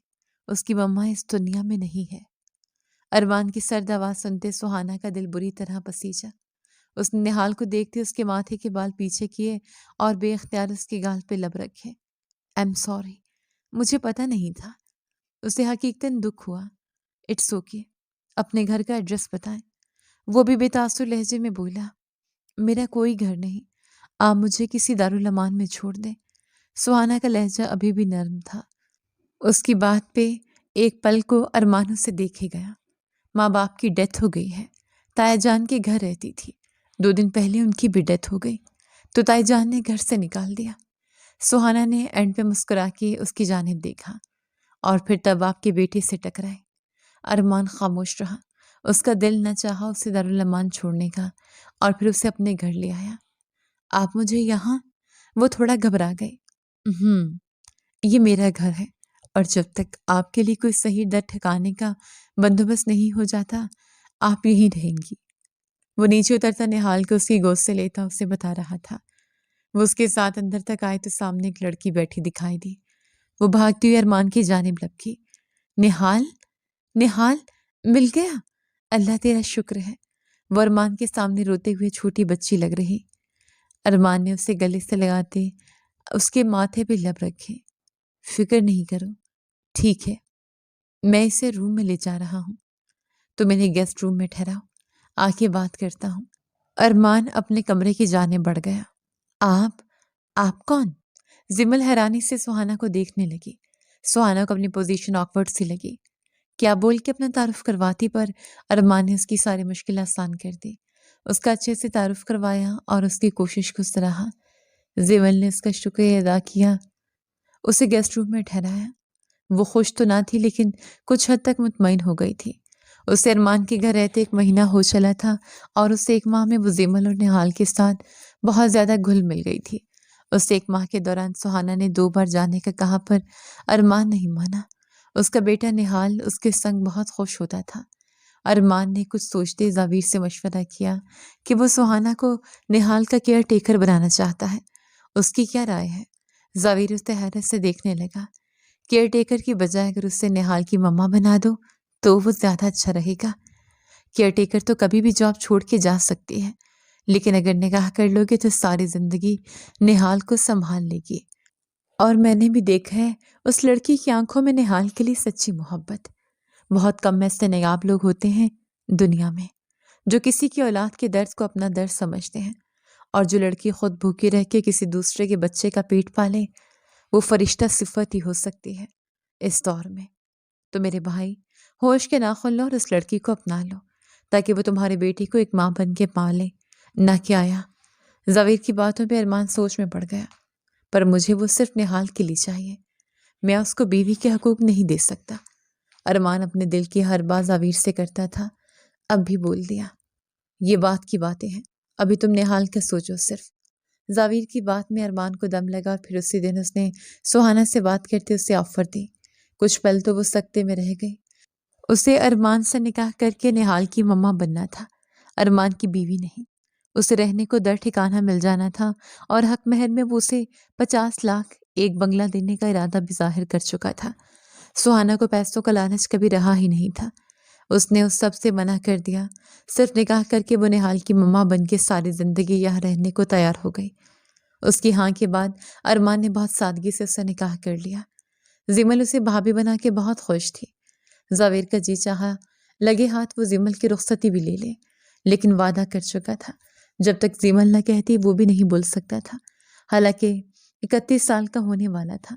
[SPEAKER 1] اس کی مما اس دنیا میں نہیں ہے۔ ارمان کی سرد آواز سنتے سہانا کا دل بری طرح پسیجا۔ اس نے نہال کو دیکھتے اس کے ماتھے کے بال پیچھے کیے اور بے اختیار اس کے گال پہ لب رکھے۔ ایم سوری، مجھے پتہ نہیں تھا۔ اسے حقیقتاً دکھ ہوا۔ اٹس اوکے، اپنے گھر کا ایڈریس بتائیں۔ وہ بھی بے تاثر لہجے میں بولا، میرا کوئی گھر نہیں، آپ مجھے کسی دارالامان میں چھوڑ دیں۔ سہانا کا لہجہ ابھی بھی نرم تھا۔ اس کی بات پہ ایک پل کو ارمان سے دیکھے گیا۔ ماں باپ کی ڈیتھ ہو گئی ہے۔ تایا جان کے گھر رہتی تھی، 2 دن پہلے ان کی بھی ڈیتھ ہو گئی تو تائی جان نے گھر سے نکال دیا۔ سہانا نے اینڈ پہ مسکرا کے اس کی جانب دیکھا اور پھر تب آپ کے بیٹے سے ٹکرائے۔ ارمان خاموش رہا۔ اس کا دل نہ چاہا اسے دارالامان چھوڑنے کا اور پھر اسے اپنے گھر لے آیا۔ آپ مجھے یہاں، وہ تھوڑا گھبرا گئے۔ یہ میرا گھر ہے اور جب تک آپ کے لیے کوئی صحیح در ٹھکانے کا بندوبست نہیں ہو جاتا آپ یہیں رہیں گی۔ وہ نیچے اترتا نہال کو اس کی گود سے لیتا اسے بتا رہا تھا۔ وہ اس کے ساتھ اندر تک آئے تو سامنے ایک لڑکی بیٹھی دکھائی دی۔ وہ بھاگتی ہوئی ارمان کی جانب لپکی۔ نہال، نہال، مل گیا؟ اللہ تیرا شکر ہے۔ وہ ارمان کے سامنے روتے ہوئے چھوٹی بچی لگ رہی۔ ارمان نے اسے گلے سے لگاتے اس کے ماتھے پہ لب رکھے۔ فکر نہیں کرو، ٹھیک ہے، میں اسے روم میں لے جا رہا ہوں، تو میرے گیسٹ روم میں ٹھہراؤ، آ کے بات کرتا ہوں۔ ارمان اپنے کمرے کی جانب بڑھ گیا۔ آپ کون؟ زمل حیرانی سے سہانا کو دیکھنے لگی۔ سہانا کو اپنی پوزیشن آکورڈ سی لگی۔ کیا بول کے اپنا تعارف کرواتی، پر ارمان نے اس کی ساری مشکل آسان کر دی۔ اس کا اچھے سے تعارف کروایا اور اس کی کوشش کو سراہا۔ زمل نے اس کا شکریہ ادا کیا، اسے گیسٹ روم میں ٹھہرایا۔ وہ خوش تو نہ تھی لیکن کچھ حد تک مطمئن ہو گئی تھی۔ اسے ارمان کے گھر رہتے 1 مہینہ ہو چلا تھا اور اسے 1 ماہ میں وہ زمل اور نہال کے ساتھ بہت زیادہ گھل مل گئی تھی۔ اس 1 ماہ کے دوران سہانا نے 2 بار جانے کا کہا پر ارمان نہیں مانا۔ اس کا بیٹا نہال اس کے سنگ بہت خوش ہوتا تھا۔ ارمان نے کچھ سوچتے زاویر سے مشورہ کیا کہ وہ سہانا کو نہال کا کیئر ٹیکر بنانا چاہتا ہے، اس کی کیا رائے ہے؟ زاویر اسے حیرت سے دیکھنے لگا۔ کیئر ٹیکر کی بجائے اگر اسے نہال کی مما بنا دو تو وہ زیادہ اچھا رہے گا۔ کیئر ٹیکر تو کبھی بھی جاب چھوڑ کے جا سکتی ہے، لیکن اگر نکاح کر لو گے تو ساری زندگی نہال کو سنبھال لے گی۔ اور میں نے بھی دیکھا ہے اس لڑکی کی آنکھوں میں نہال کے لیے سچی محبت۔ بہت کم ایسے نایاب لوگ ہوتے ہیں دنیا میں جو کسی کی اولاد کے درد کو اپنا درد سمجھتے ہیں، اور جو لڑکی خود بھوکی رہ کے کسی دوسرے کے بچے کا پیٹ پالے وہ فرشتہ صفت ہی ہو سکتی ہے اس دور میں۔ تو میرے بھائی، ہوش کے ناخن لو اور اس لڑکی کو اپنا لو تاکہ وہ تمہارے بیٹی کو ایک ماں بن کے پالے، نہ کہ آیا۔ زاویر کی باتوں پہ ارمان سوچ میں پڑ گیا۔ پر مجھے وہ صرف نہال کے لیے چاہیے، میں اس کو بیوی کے حقوق نہیں دے سکتا۔ ارمان اپنے دل کی ہر بات زاویر سے کرتا تھا، اب بھی بول دیا۔ یہ بات کی باتیں ہیں، ابھی تم نہال کا سوچو صرف۔ زاویر کی بات میں ارمان کو دم لگا اور پھر اسی دن اس نے سہانا سے بات کرتے اسے آفر دی۔ کچھ پل تو وہ سکتے میں رہ گئی۔ اسے ارمان سے نکاح کر کے نہال کی مما بننا تھا، ارمان کی بیوی نہیں۔ اسے رہنے کو در ٹھکانہ مل جانا تھا اور حق مہر میں وہ اسے 50 لاکھ ایک بنگلہ دینے کا ارادہ بھی ظاہر کر چکا تھا۔ سہانا کو پیسوں کا لالچ کبھی رہا ہی نہیں تھا۔ اس نے اس سب سے منع کر دیا، صرف نکاح کر کے وہ نہال کی مما بن کے ساری زندگی یہاں رہنے کو تیار ہو گئی۔ اس کی ہاں کے بعد ارمان نے بہت سادگی سے اس سے نکاح کر لیا۔ زمل اسے بھابھی بنا کے بہت خوش تھی۔ زاویر کا جی چاہا لگے ہاتھ وہ زمل کی رخصتی بھی لے لے، لیکن وعدہ کر چکا تھا جب تک زمل نہ کہتی وہ بھی نہیں بول سکتا تھا، حالانکہ 31 سال کا ہونے والا تھا۔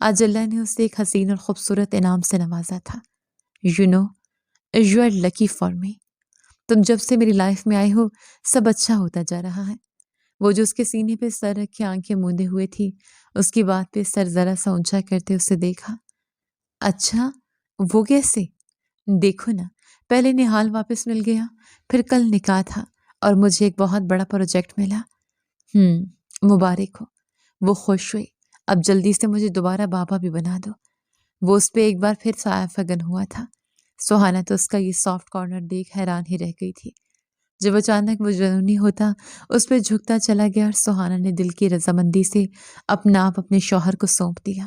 [SPEAKER 1] آج اللہ نے اسے ایک حسین اور خوبصورت انعام سے نوازا تھا۔ You know you are lucky for me. تم جب سے میری لائف میں آئے ہو سب اچھا ہوتا جا رہا ہے۔ وہ جو اس کے سینے پہ سر رکھ کے آنکھیں موندے ہوئے تھی، اس کی بات پہ سر ذرا سا اونچا کرتے اسے دیکھا۔ اچھا وہ کیسے؟ دیکھو نا، پہلے نہال واپس مل گیا، پھر کل نکاح تھا اور مجھے ایک بہت بڑا پروجیکٹ ملا۔ مبارک ہو۔ وہ خوش ہوئی۔ اب جلدی سے مجھے دوبارہ بابا بھی بنا دو۔ وہ اس پہ ایک بار پھر سایہ فگن ہوا تھا۔ سہانا تو اس کا یہ سافٹ کارنر دیکھ حیران ہی رہ گئی تھی۔ جب اچانک وہ جنونی ہوتا اس پہ جھکتا چلا گیا اور سہانا نے دل کی رضامندی سے اپنا آپ اپنے شوہر کو سونپ دیا۔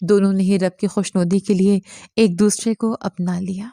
[SPEAKER 1] دونوں نے ہی رب کی خوشنودی کے لیے ایک دوسرے کو اپنا لیا۔